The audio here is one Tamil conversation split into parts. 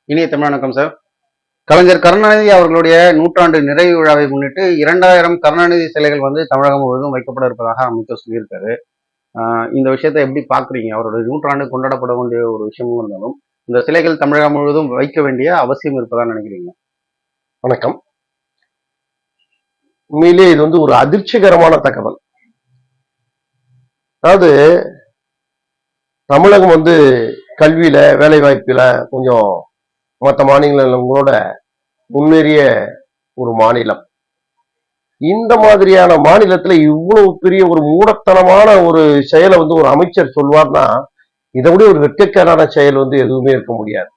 இனிய தமிழ் வணக்கம் சார். கலைஞர் கருணாநிதி அவர்களுடைய நூற்றாண்டு நிறைவு விழாவை முன்னிட்டு 2000 கருணாநிதி சிலைகள் தமிழகம் முழுவதும் வைக்கப்பட இருப்பதாக அமைச்சர் சொல்லியிருக்காரு. இந்த விஷயத்தை எப்படி பாக்குறீங்க? அவருடைய நூற்றாண்டு கொண்டாடப்பட வேண்டிய ஒரு விஷயமும் இருந்தாலும் இந்த சிலைகள் தமிழகம் முழுவதும் வைக்க வேண்டிய அவசியம் இருப்பதா நினைக்கிறீங்க? வணக்கம். உண்மையிலே இது ஒரு அதிர்ச்சிகரமான தகவல். அதாவது தமிழகம் கல்வியில வேலை வாய்ப்புல கொஞ்சம் மற்ற மாநிலங்களோட முன்னேறிய ஒரு மாநிலம். இந்த மாதிரியான மாநிலத்துல இவ்வளவு பெரிய ஒரு மூடத்தனமான ஒரு செயலை ஒரு அமைச்சர் சொல்வார்னா இதை விட ஒரு வெட்கக்கேடான செயல் எதுவுமே இருக்க முடியாது.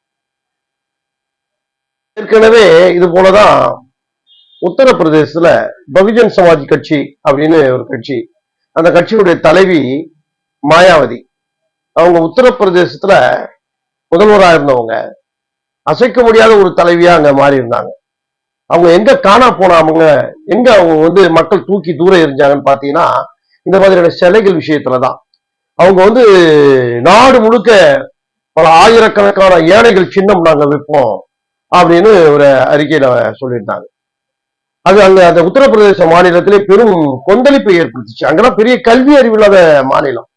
ஏற்கனவே இது போலதான் உத்தரப்பிரதேசத்துல பகுஜன் சமாஜ் கட்சி அப்படின்னு ஒரு கட்சி, அந்த கட்சியுடைய தலைவி மாயாவதி, அவங்க உத்தரப்பிரதேசத்துல முதல்வராக இருந்தவங்க, அசைக்க முடியாத ஒரு தலைவியா அங்க மாறி இருந்தாங்க. அவங்க எங்க காணா போனாங்க, எங்க அவங்க மக்கள் தூக்கி தூரம் எரிஞ்சாங்கன்னு பாத்தீங்கன்னா இந்த மாதிரியான சிலைகள் விஷயத்துலதான். அவங்க நாடு முழுக்க பல ஆயிரக்கணக்கான ஏழைகள் சின்னம் நாங்க வைப்போம் அப்படின்னு ஒரு அறிக்கையில சொல்லியிருந்தாங்க. அது அங்க அந்த உத்தரப்பிரதேச மாநிலத்திலே பெரும் கொந்தளிப்பை ஏற்படுத்துச்சு. அங்கெல்லாம் பெரிய கல்வி அறிவில்லாத மாநிலம்.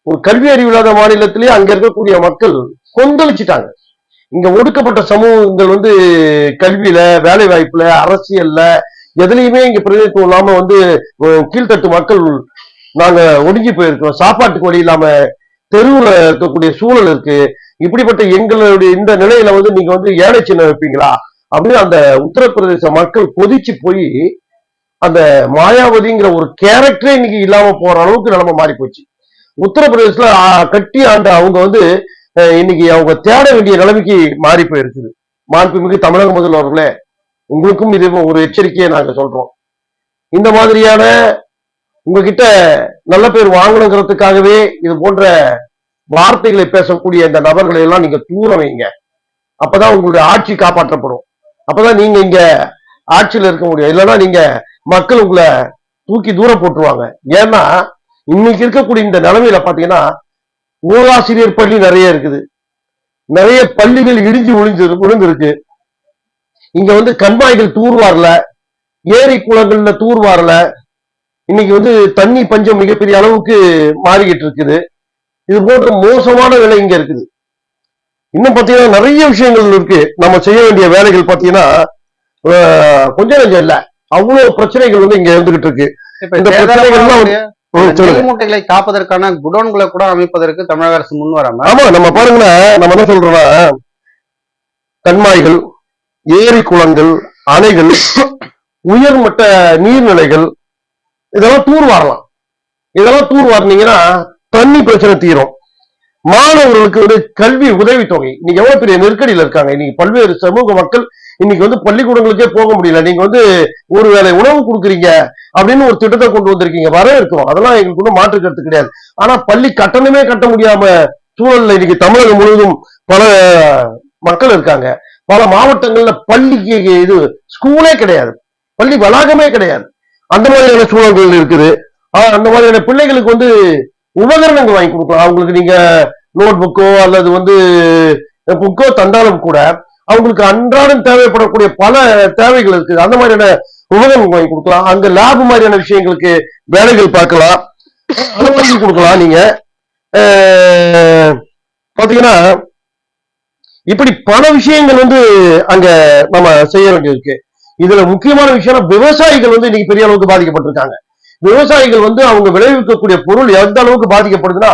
ஒரு கல்வி அறிவில்லாத மாநிலத்திலேயே அங்க இருக்கக்கூடிய மக்கள் கொந்தளிச்சுட்டாங்க. இங்க ஒடுக்கப்பட்ட சமூகங்கள் கல்வியில, வேலை வாய்ப்புல, அரசியல்ல எதுலையுமே இங்க பிரதிநிதித்துவம் இல்லாம கீழ்த்தட்டு மக்கள் நாங்க ஒடுங்கி போயிருக்கோம். சாப்பாட்டுக்கு வழி இல்லாம தெருவுல இருக்கக்கூடிய சூழல் இருக்கு. இப்படிப்பட்ட எங்களுடைய இந்த நிலையில நீங்க ஏழை சின்ன வைப்பீங்களா அப்படின்னு அந்த உத்தரப்பிரதேச மக்கள் கொதிச்சு போய் அந்த மாயாவதிங்கிற ஒரு கேரக்டரே இன்னைக்கு இல்லாம போற அளவுக்கு நிலைமை மாறி போச்சு. உத்தரப்பிரதேசத்துல கட்டி ஆண்ட அவங்க இன்னைக்கு அவங்க தேட வேண்டிய நிலைமைக்கு மாறி போயிருக்குது. மாண்புமிகு தமிழக முதல்வர்களே, உங்களுக்கும் இது ஒரு எச்சரிக்கையை நாங்க சொல்றோம். இந்த மாதிரியான உங்ககிட்ட நல்ல பேர் வாங்கணுங்கிறதுக்காகவே இது போன்ற வார்த்தைகளை பேசக்கூடிய இந்த நபர்களை எல்லாம் நீங்க தூர வைங்க. அப்பதான் உங்களுடைய ஆட்சி காப்பாற்றப்படும். அப்பதான் நீங்க இங்க ஆட்சியில இருக்க முடியும். இல்லைன்னா நீங்க மக்கள் உங்களை தூக்கி தூரம் போட்டுருவாங்க. ஏன்னா இன்னைக்கு இருக்கக்கூடிய இந்த நிலைமையில பாத்தீங்கன்னா ஊராசிரியர் பள்ளி நிறைய இருக்குது, நிறைய பள்ளிகள் இடிஞ்சு விழுந்திருக்கு. இங்க கண்மாய்கள் தூர் வரல, ஏரி குளங்கள்ல தூர் வரல. இன்னைக்கு தண்ணி பஞ்சம் மிகப்பெரிய அளவுக்கு மாறிக்கிட்டு இருக்குது. இது போன்ற மோசமான வேலை இங்க இருக்குது. இன்னும் பாத்தீங்கன்னா நிறைய விஷயங்கள் இருக்கு. நம்ம செய்ய வேண்டிய வேலைகள் பாத்தீங்கன்னா கொஞ்சம் நெஞ்சம் இல்ல, அவ்வளவு பிரச்சனைகள் இங்க இருந்துகிட்டு இருக்கு. இந்த பிரச்சனைகள்லாம் மூட்டைகளை காப்பதற்கான குடோன்களை கூட அமைப்பதற்கு தமிழக அரசு முன் வராம. ஆமா, நம்ம பாருங்க, நம்ம என்ன சொல்றோம்னா கண்மாய்கள், ஏரி குளங்கள், அணைகள், உயர்மட்ட நீர்நிலைகள் இதெல்லாம் தூர் வரலாம். இதெல்லாம் தூர் வாரினீங்கன்னா தண்ணி பிரச்சனை தீரும். மாணவர்களுக்கு கல்வி உதவித்தொகை, இன்னைக்கு எவ்வளவு பெரிய நெருக்கடியில இருக்காங்க. இன்னைக்கு பல்வேறு சமூக மக்கள் இன்னைக்கு பள்ளிக்கூடங்களுக்கே போக முடியல. நீங்க ஒரு வேளை உணவு கொடுக்குறீங்க அப்படின்னு ஒரு திட்டத்தை கொண்டு வந்திருக்கீங்க, வர இருக்கிறோம். அதெல்லாம் எங்களுக்கு மாற்று கருத்து கிடையாது. ஆனா பள்ளி கட்டணமே கட்ட முடியாம சூழல்ல இன்னைக்கு தமிழகம் முழுவதும் பல மக்கள் இருக்காங்க. பல மாவட்டங்கள்ல பள்ளிக்கு இது ஸ்கூலே கிடையாது, பள்ளி வளாகமே கிடையாது. அந்த மாதிரியான சூழல்கள் இருக்குது. அந்த மாதிரியான பிள்ளைகளுக்கு உபகரணங்கள் வாங்கி கொடுக்கலாம். அவங்களுக்கு நீங்க நோட் புக்கோ அல்லது புக்கோ தந்தாலும் கூட அவங்களுக்கு அன்றாடம் தேவைப்படக்கூடிய பல தேவைகள் இருக்குது. அந்த மாதிரியான உபகரணங்கள் வாங்கி கொடுக்கலாம். அங்க லேப் மாதிரியான விஷயங்களுக்கு வேலைகள் பார்க்கலாம், அனுமதி கொடுக்கலாம். நீங்க பாத்தீங்கன்னா இப்படி பல விஷயங்கள் அங்க நம்ம செய்ய வேண்டியிருக்கு. இதுல முக்கியமான விஷயம், விவசாயிகள் இன்னைக்கு பெரிய அளவுக்கு பாதிக்கப்பட்டிருக்காங்க. விவசாயிகள் அவங்க விளைவிக்கக்கூடிய பொருள் எந்த அளவுக்கு பாதிக்கப்படுதுன்னா,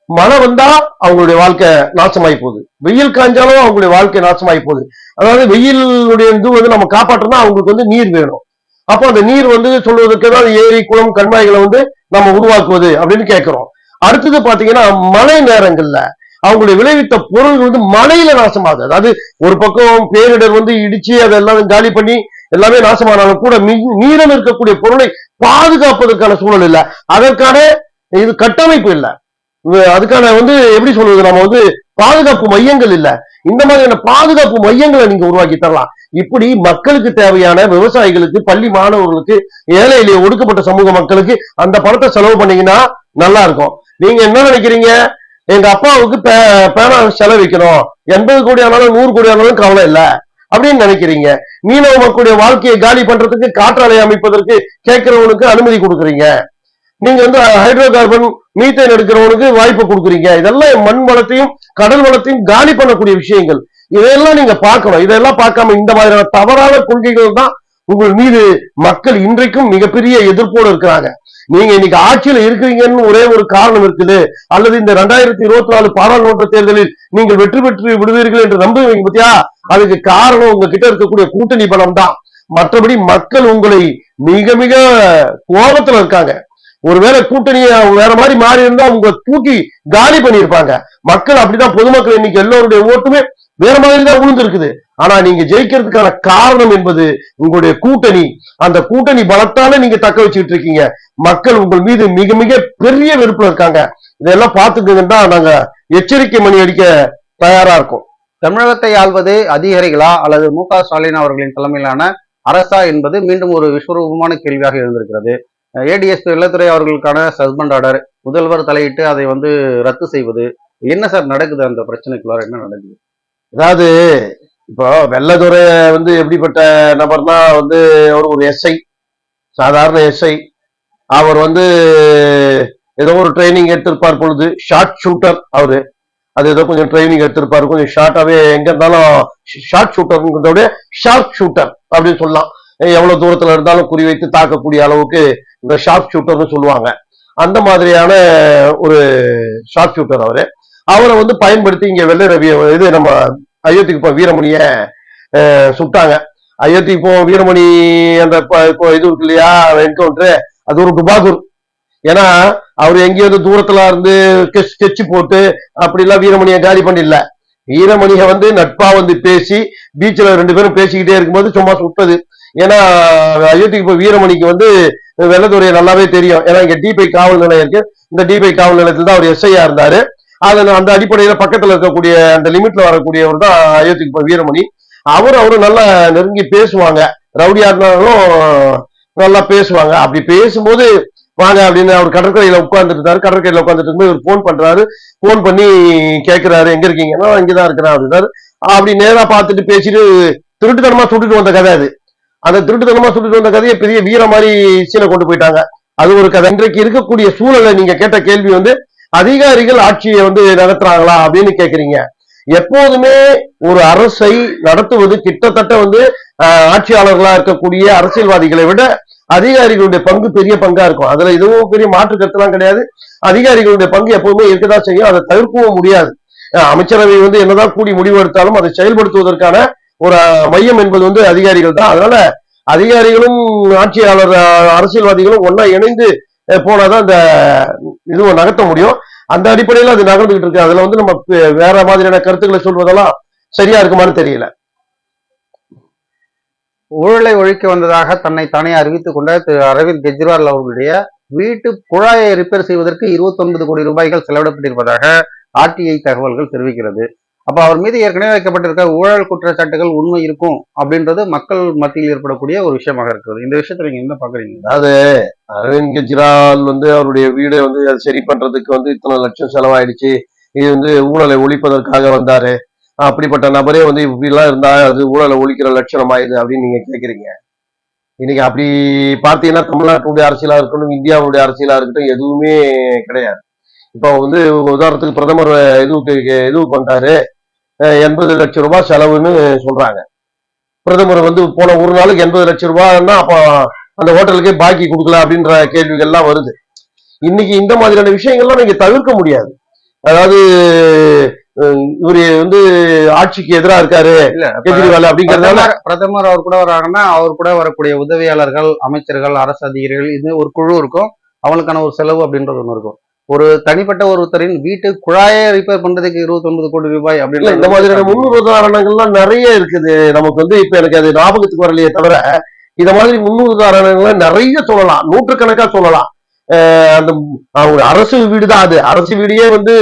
மழை வந்தா அவங்களுடைய வாழ்க்கை நாசமாயி போகுது, வெயில் காய்ஞ்சாலும் அவங்களுடைய வாழ்க்கை நாசமாயி போகுது. அதாவது வெயிலுடைய இது நம்ம காப்பாற்றணும், அவங்களுக்கு நீர் வேணும். அப்போ அந்த நீர் சொல்வதற்கு தான் ஏரி குளம் கண்மாய்களை நம்ம உருவாக்குவது அப்படின்னு கேட்கிறோம். அடுத்தது பாத்தீங்கன்னா மழை நேரங்கள்ல அவங்களுடைய விளைவித்த பொருள் மழையில நாசமாகுது. அதாவது ஒரு பக்கம் பேரிடர் இடிச்சு அதெல்லாம் காலி பண்ணி எல்லாமே நாசமானாலும் கூட மீதம் இருக்கக்கூடிய பொருளை பாதுகாப்பதற்கான சூழல் இல்லை, அதற்கான இது கட்டமைப்பு இல்லை, அதுக்கான எப்படி சொல்றது, நம்ம பாதுகாப்பு மையங்கள் இல்ல. இந்த மாதிரியான பாதுகாப்பு மையங்களை நீங்க உருவாக்கி தரலாம். இப்படி மக்களுக்கு தேவையான விவசாயிகளுக்கு, பள்ளி மாணவர்களுக்கு, ஏழை எளிய ஒடுக்கப்பட்ட சமூக மக்களுக்கு அந்த பணத்தை செலவு பண்ணீங்கன்னா நல்லா இருக்கும். நீங்க என்ன நினைக்கிறீங்க, எங்க அப்பாவுக்கு பேனா செலவிக்கணும், 80 கோடி ஆனாலும் 100 கோடி ஆனாலும் கவலை இல்ல அப்படின்னு நினைக்கிறீங்க. மீனவ மக்களுடைய வாழ்க்கையை காலி பண்றதுக்கு காற்றாலை அமைப்பதற்கு கேட்கிறவனுக்கு அனுமதி கொடுக்குறீங்க. நீங்க வந்து ஹைட்ரோ கார்பன் மீத்தேன் எடுக்கிறவனுக்கு வாய்ப்பு கொடுக்குறீங்க. இதெல்லாம் மண் வளத்தையும் கடல் வளத்தையும் காலி பண்ணக்கூடிய விஷயங்கள். இதையெல்லாம் நீங்க பார்க்கணும். இதெல்லாம் பார்க்காம இந்த மாதிரியான தவறான கொள்கைகள் தான் உங்கள் மீது மக்கள் இன்றைக்கும் மிகப்பெரிய எதிர்ப்போடு இருக்கிறாங்க. நீங்க இன்னைக்கு ஆட்சியில இருக்கிறீங்கன்னு ஒரே ஒரு காரணம் இருக்குது, அல்லது இந்த 2024 பாராளுமன்ற தேர்தலில் நீங்கள் வெற்றி பெற்று விடுவீர்கள் என்று நம்புவீங்க பத்தியா, அதுக்கு காரணம் உங்ககிட்ட இருக்கக்கூடிய கூட்டணி பலம் தான். மற்றபடி மக்கள் உங்களை மிக மிக கோபத்துல இருக்காங்க. ஒருவேளை கூட்டணியை வேற மாதிரி மாறி இருந்தா உங்க தூக்கி காலி பண்ணியிருப்பாங்க. மக்கள் அப்படிதான், பொதுமக்கள் இன்னைக்கு எல்லோருடைய ஓட்டுமே வேற மாதிரி தான் விழுந்து இருக்குது. ஆனா நீங்க ஜெயிக்கிறதுக்கான காரணம் என்பது உங்களுடைய கூட்டணி. அந்த கூட்டணி பலத்தால நீங்க தக்க வச்சுக்கிட்டு இருக்கீங்க. மக்கள் உங்கள் மீது மிக மிக பெரிய வெறுப்புல இருக்காங்க. இதெல்லாம் பார்த்துக்கிங்கன்னா நாங்க எச்சரிக்கை மணி அடிக்க தயாரா இருக்கோம். தமிழகத்தை ஆள்வது அதிகாரிகளா அல்லது மு.க.ஸ்டாலின் அவர்களின் தலைமையிலான அரசா என்பது மீண்டும் ஒரு விஸ்வரூபமான கேள்வியாக இருந்திருக்கிறது. ஏடிஎஸ்பி வெள்ளத்துறை அவர்களுக்கான சஸ்பெண்ட் ஆர்டர், முதல்வர் தலையிட்டு அதை வந்து ரத்து செய்வது, என்ன சார் நடக்குது? அந்த பிரச்சனைக்குள்ளார என்ன நடக்குது? அதாவது இப்போ வெள்ளத்துறை வந்து எப்படிப்பட்ட நபர்னா வந்து அவர் ஒரு எஸ்ஐ, சாதாரண எஸ்ஐ. அவர் வந்து ஏதோ ஒரு ட்ரைனிங் எடுத்திருப்பார் பொழுது, ஷார்ட் ஷூட்டர் அவரு. அது ஏதோ கொஞ்சம் ட்ரைனிங் எடுத்திருப்பாரு, கொஞ்சம் ஷார்ட்டாவே எங்க இருந்தாலும் ஷார்ட் ஷூட்டர்ங்கிறத ஷார்ப் ஷூட்டர் அப்படின்னு சொல்லலாம். எவ்வளவு தூரத்துல இருந்தாலும் குறிவைத்து தாக்கக்கூடிய அளவுக்கு இந்த ஷார்ப் ஷூட்டர்னு சொல்லுவாங்க. அந்த மாதிரியான ஒரு ஷார்ப் ஷூட்டர் அவரு. அவரை வந்து பயன்படுத்தி இங்க வெள்ளை ரவி இது நம்ம அயோத்திக்கு போ வீரமணிய சுட்டாங்க. அயோத்திக்கு போ வீரமணி அந்த இது இருக்கு இல்லையா என்கவுண்டர், அது ஒரு துபாகூர். ஏன்னா அவர் எங்கேயாவது தூரத்துல இருந்து ஸ்கெட்ச் போட்டு அப்படி எல்லாம் வீரமணியை காலி பண்ணிடல. வீரமணியை வந்து நட்பா வந்து பேசி பீச்சில் 2 பேரும் பேசிக்கிட்டே இருக்கும்போது சும்மா சுட்டது. ஏன்னா அயோத்திக்கு போய் வீரமணிக்கு வந்து வெள்ளத்துறையை நல்லாவே தெரியும். ஏன்னா இங்க டிபை காவல் நிலையம் இருக்கு. இந்த டிபை காவல் நிலையத்தில் தான் அவர் எஸ்ஐயா இருந்தாரு. அந்த அடிப்படையில பக்கத்துல இருக்கக்கூடிய அந்த லிமிட்ல வரக்கூடியவர் தான் அயோத்திக்கு போய் வீரமணி. அவரும் நல்லா நெருங்கி பேசுவாங்க. ரவுடியா இருந்தாலும் நல்லா பேசுவாங்க. அப்படி பேசும்போது வாங்க அப்படின்னு அவர் கடற்கரையில உட்கார்ந்துட்டு இருந்தாரு. கடற்கரையில உட்காந்துட்டு இருக்கும்போது இவர் போன் பண்றாரு. போன் பண்ணி கேட்கிறாரு, எங்க இருக்கீங்கன்னா இங்கதான் இருக்கிறேன் அப்படின்னாரு. அப்படி நேரா பார்த்துட்டு பேசிட்டு திருட்டுத்தனமா சுட்டுட்டு வந்த கதை அது. அந்த திருட்டுத்தனமா சுட்டுட்டு வந்த கதையை பெரிய வீர மாதிரி சீனை கொண்டு போயிட்டாங்க. அது ஒரு கதை. இன்றைக்கு இருக்கக்கூடிய சூழலை நீங்க கேட்ட கேள்வி வந்து அதிகாரிகள் ஆட்சியை வந்து நடத்துறாங்களா அப்படின்னு கேக்குறீங்க. எப்போதுமே ஒரு அரசை நடத்துவது கிட்டத்தட்ட வந்து ஆட்சியாளர்களா இருக்கக்கூடிய அரசியல்வாதிகளை விட அதிகாரிகளுடைய பங்கு பெரிய பங்கா இருக்கும். அதுல இதுவும் பெரிய மாற்று கருத்துலாம் கிடையாது. அதிகாரிகளுடைய பங்கு எப்பவுமே இருக்கதான் செய்யும். அதை தவிர்க்கவும் முடியாது. அமைச்சரவை வந்து என்னதான் கூடி முடிவு எடுத்தாலும் அதை செயல்படுத்துவதற்கான ஒரு மையம் என்பது வந்து அதிகாரிகள் தான். அதனால அதிகாரிகளும் ஆட்சியாளர் அரசியல்வாதிகளும் ஒன்னா இணைந்து போனாதான் இந்த இதுவை நகர்த்த முடியும். அந்த அடிப்படையில அது நகர்ந்துகிட்டு இருக்கு. அதுல வந்து நம்ம வேற மாதிரியான கருத்துக்களை சொல்வதெல்லாம் சரியா இருக்குமான்னு தெரியல. ஊழலை ஒழிக்க வந்ததாக தன்னை தானே அறிவித்துக் கொண்ட திரு அரவிந்த் கெஜ்ரிவால் அவர்களுடைய வீட்டு குழாயை ரிப்பேர் செய்வதற்கு 29 கோடி ரூபாய்கள் செலவிடப்பட்டிருப்பதாக ஆர்டிஐ தகவல்கள் தெரிவிக்கிறது. அப்ப அவர் மீது ஏற்கனவே வைக்கப்பட்டிருக்க ஊழல் குற்றச்சாட்டுகள் உண்மை இருக்கும் அப்படின்றது மக்கள் மத்தியில் ஏற்படக்கூடிய ஒரு விஷயமாக இருக்கிறது. இந்த விஷயத்தை நீங்க என்ன பாக்குறீங்க? அதாவது அரவிந்த் கெஜ்ரிவால் வந்து அவருடைய வீடை வந்து சரி பண்றதுக்கு வந்து இத்தனை லட்சம் செலவாயிடுச்சு, இது வந்து ஊழலை ஒழிப்பதற்காக வந்தாரு, அப்படிப்பட்ட நபரே வந்து இப்படிலாம் இருந்தா அது ஊழலை ஒழிக்கிற லட்சணம் ஆயுது அப்படின்னு நீங்க கேக்குறீங்க. இன்னைக்கு அப்படி பார்த்தீங்கன்னா தமிழ்நாட்டுடைய அரசியலா இருக்கட்டும், இந்தியாவுடைய அரசியலா இருக்கட்டும், எதுவுமே கிடையாது. இப்போ வந்து உதாரணத்துக்கு பிரதமர் இது பண்றாரு, 80 லட்சம் ரூபாய் செலவுன்னு சொல்றாங்க. பிரதமர் வந்து போன ஒரு நாளுக்கு 80 லட்சம் ரூபாய்னா அப்போ அந்த ஹோட்டலுக்கே பாக்கி கொடுக்கல அப்படின்ற கேள்விகள்லாம் வருது. இன்னைக்கு இந்த மாதிரியான விஷயங்கள்லாம் நீங்க தவிர்க்க முடியாது. அதாவது இவரு வந்து ஆட்சிக்கு எதிராக இருக்காரு கெஜ்ரிவால் அப்படிங்கறதால பிரதமர் அவர் கூட வராங்கன்னா அவர் கூட வரக்கூடிய உதவியாளர்கள், அமைச்சர்கள், அரசு அதிகாரிகள், இது ஒரு குழு இருக்கும். அவங்களுக்கான ஒரு செலவு அப்படின்றது ஒண்ணு இருக்கும். ஒரு தனிப்பட்ட ஒருத்தரின் வீட்டு குழாயை ரிப்பேர் பண்றதுக்கு 29 கோடி ரூபாய் அப்படின்னு இந்த மாதிரியான முன் உதாரணங்கள்லாம் நிறைய இருக்குது. நமக்கு வந்து இப்ப எனக்கு அது ஞாபகத்துக்கு வரலையே தவிர இந்த மாதிரி முன் உதாரணங்களை நிறைய சொல்லலாம், நூற்றுக்கணக்கா சொல்லலாம். அந்த அவங்க அரசு வீடு தான், அது அரசு வீடையே வந்து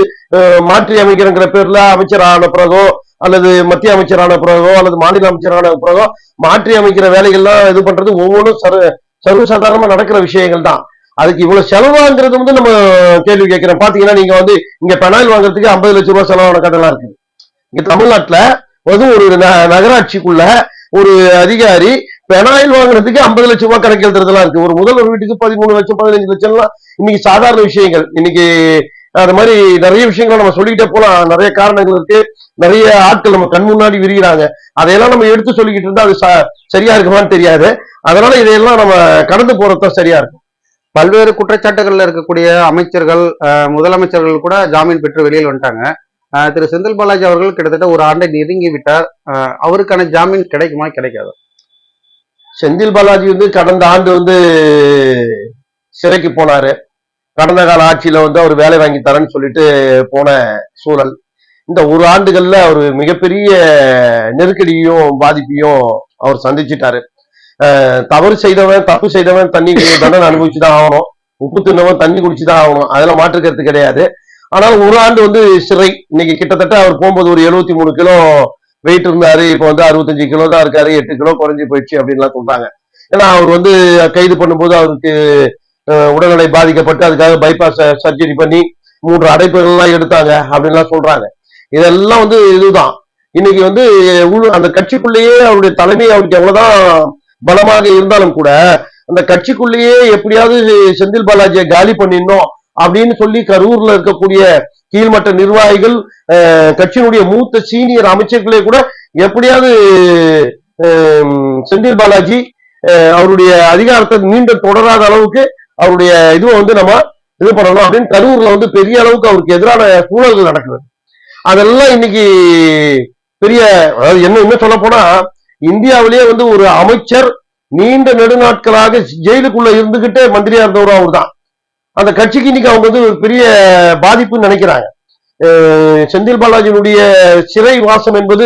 மாற்றி அமைக்கிறங்கிற பேர்ல அமைச்சரான பிறகோ அல்லது மத்திய அமைச்சரான பிறகோ அல்லது மாநில அமைச்சரான பிறகோ மாற்றி அமைக்கிற வேலைகள்லாம் இது பண்றது ஒவ்வொன்றும் சர்வசாதாரணமா நடக்கிற விஷயங்கள் தான். அதுக்கு இவ்வளவு செலவாங்கிறது வந்து நம்ம கேள்வி கேட்கிறோம். பாத்தீங்கன்னா நீங்க வந்து இங்க பெனாயில் வாங்குறதுக்கு 50 லட்சம் ரூபாய் செலவான கட்டெல்லாம் இருக்கு. இங்க தமிழ்நாட்டுல ஒரு நகராட்சிக்குள்ள ஒரு அதிகாரி பெனாயில் வாங்குறதுக்கு 50 லட்சம் ரூபாய் கணக்கு எழுதுறதுலாம் இருக்கு. ஒரு முதல்வர் வீட்டுக்கு 13 லட்சம் 15 லட்சம்லாம் இன்னைக்கு சாதாரண விஷயங்கள். இன்னைக்கு அது மாதிரி நிறைய விஷயங்கள் நம்ம சொல்லிக்கிட்டே போலாம். நிறைய காரணங்கள் இருக்கு, நிறைய ஆட்கள் நம்ம கண் முன்னாடி விரிகிறாங்க. அதையெல்லாம் நம்ம எடுத்து சொல்லிக்கிட்டு இருந்தா அது சரியா இருக்குமான்னு தெரியாது. அதனால இதையெல்லாம் நம்ம கடந்து போறதுதான் சரியா இருக்கும். பல்வேறு குற்றச்சாட்டுகள்ல இருக்கக்கூடிய அமைச்சர்கள், முதலமைச்சர்கள் கூட ஜாமீன் பெற்று வெளியில் வந்துட்டாங்க. திரு செந்தில் பாலாஜி அவர்கள் கிட்டத்தட்ட ஒரு ஆண்டை நெருங்கி விட்டார். அவருக்கான ஜாமீன் கிடைக்குமா கிடைக்காது? செந்தில் பாலாஜி வந்து கடந்த ஆண்டு வந்து சிறைக்கு போனாரு. கடந்த கால ஆட்சியில வந்து அவர் வேலை வாங்கி தரேன்னு சொல்லிட்டு போன சூழல். இந்த ஒரு ஆண்டுகள்ல அவர் மிகப்பெரிய நெருக்கடியும் பாதிப்பையும் அவர் சந்திச்சுட்டாரு. தவறு செய்தவன், தப்பு செய்தவன் தண்ணி தண்டனை அனுபவிச்சுதான் ஆகணும். உப்பு தின்னவன் தண்ணி குடிச்சுதான் ஆகணும். அதுல மாற்றுக்கிறது கிடையாது. ஆனால் ஒரு ஆண்டு வந்து சிறை. இன்னைக்கு கிட்டத்தட்ட அவர் போகும்போது ஒரு 73 கிலோ வெயிட் இருந்தாரு. இப்ப வந்து 65 கிலோ தான் இருக்காரு. 8 கிலோ குறைஞ்சி போயிடுச்சு அப்படின்லாம் சொல்றாங்க. ஏன்னா அவர் வந்து கைது பண்ணும்போது அவருக்கு உடல்நிலை பாதிக்கப்பட்டு அதுக்காக பைபாஸ் சர்ஜரி பண்ணி 3 அடைப்புகள்லாம் எடுத்தாங்க அப்படின்லாம் சொல்றாங்க. இதெல்லாம் வந்து இதுதான். இன்னைக்கு வந்து அந்த கட்சிக்குள்ளேயே அவருடைய தலைமை அவருக்கு எவ்வளவுதான் பலமாக இருந்தாலும் கூட அந்த கட்சிக்குள்ளேயே எப்படியாவது செந்தில் பாலாஜியை காலி பண்ணிடணும் அப்படின்னு சொல்லி கரூர்ல இருக்கக்கூடிய கீழ்மட்ட நிர்வாகிகள், கட்சியினுடைய மூத்த சீனியர் அமைச்சர்களே கூட எப்படியாவது செந்தில் பாலாஜி அவருடைய அதிகாரத்தை மீண்டும் தொடராத அளவுக்கு அவருடைய இதுவை வந்து நம்ம இது பண்ணணும் அப்படின்னு கரூர்ல வந்து பெரிய அளவுக்கு அவருக்கு எதிரான சூழல்கள் நடக்குது. அதெல்லாம் இன்னைக்கு பெரிய என்ன சொல்ல போனா இந்தியாவிலேயே வந்து ஒரு அமைச்சர் நீண்ட நெடுநாட்களாக ஜெயிலுக்குள்ள இருந்துகிட்டே மந்திரியா இருந்தவரும் அவர் தான். அந்த கட்சிக்கு இன்னைக்கு அவங்க வந்து ஒரு பெரிய பாதிப்புன்னு நினைக்கிறாங்க. செந்தில் பாலாஜியினுடைய சிறை வாசம் என்பது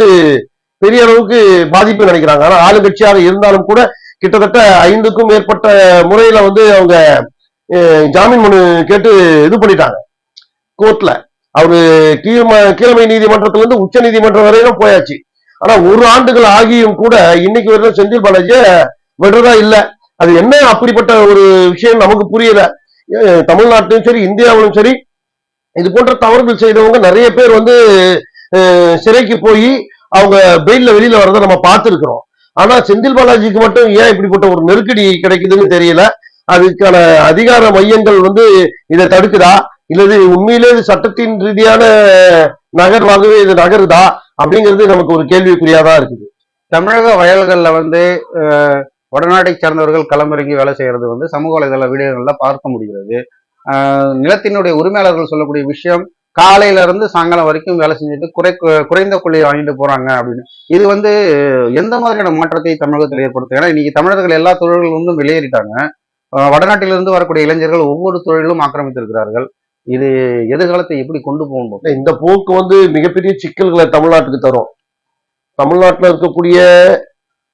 பெரிய அளவுக்கு பாதிப்பு நினைக்கிறாங்க. ஆனா ஆளுங்கட்சியாக இருந்தாலும் கூட கிட்டத்தட்ட 5க்கும் மேற்பட்ட முறையில வந்து அவங்க ஜாமீன் மனு கேட்டு இது பண்ணிட்டாங்க கோர்ட்ல. அவரு கீழமை நீதிமன்றத்துல இருந்து உச்ச நீதிமன்றம் வரையிலும் போயாச்சு. ஆனா 1 ஆண்டுகள் ஆகியும் கூட இன்னைக்கு வரைக்கும் செந்தில் பாலாஜிய விடுறதா இல்ல. அது என்ன அப்படிப்பட்ட ஒரு விஷயம் நமக்கு புரியல. தமிழ்நாட்டிலும் சரி இந்தியாவிலும் சரி இது போன்ற தவறுகள் செய்தவங்க நிறைய பேர் வந்து சிறைக்கு போய் அவங்க பெயில்ல வெளியில வரதை நம்ம பார்த்திருக்கிறோம். ஆனா செந்தில் பாலாஜிக்கு மட்டும் ஏன் இப்படிப்பட்ட ஒரு நெருக்கடி கிடைக்குதுன்னு தெரியல. அதுக்கான அதிகார மையங்கள் வந்து இதை தடுக்குதா இல்லது உண்மையிலே இது சட்டத்தின் ரீதியான நகர்வாகவே இது நகருதா அப்படிங்கிறது நமக்கு ஒரு கேள்விக்குறியாதான் இருக்குது. தமிழக வயல்கள்ல வந்து வடநாட்டை சார்ந்தவர்கள் களமிறங்கி வேலை செய்யறது வந்து சமூக வலைதள வீடியோகள்ல பார்க்க முடிகிறது. நிலத்தினுடைய உரிமையாளர்கள் சொல்லக்கூடிய விஷயம், காலையில இருந்து சாயங்காலம் வரைக்கும் வேலை செஞ்சுட்டு குறைந்த கூலியை வாங்கிட்டு போறாங்க அப்படின்னு. இது வந்து எந்த மாதிரியான மாற்றத்தை தமிழகத்தில் ஏற்படுத்தும்? ஏன்னா இன்னைக்கு தமிழர்கள் எல்லா தொழில்களும் வந்து வெளியேறிட்டாங்க. வடநாட்டிலிருந்து வரக்கூடிய இளைஞர்கள் ஒவ்வொரு தொழிலும் ஆக்கிரமித்திருக்கிறார்கள். இது எதிர்காலத்தை எப்படி கொண்டு போகணும்? இந்த போக்கு வந்து மிகப்பெரிய சிக்கல்களை தமிழ்நாட்டுக்கு தரும். தமிழ்நாட்டில் இருக்கக்கூடிய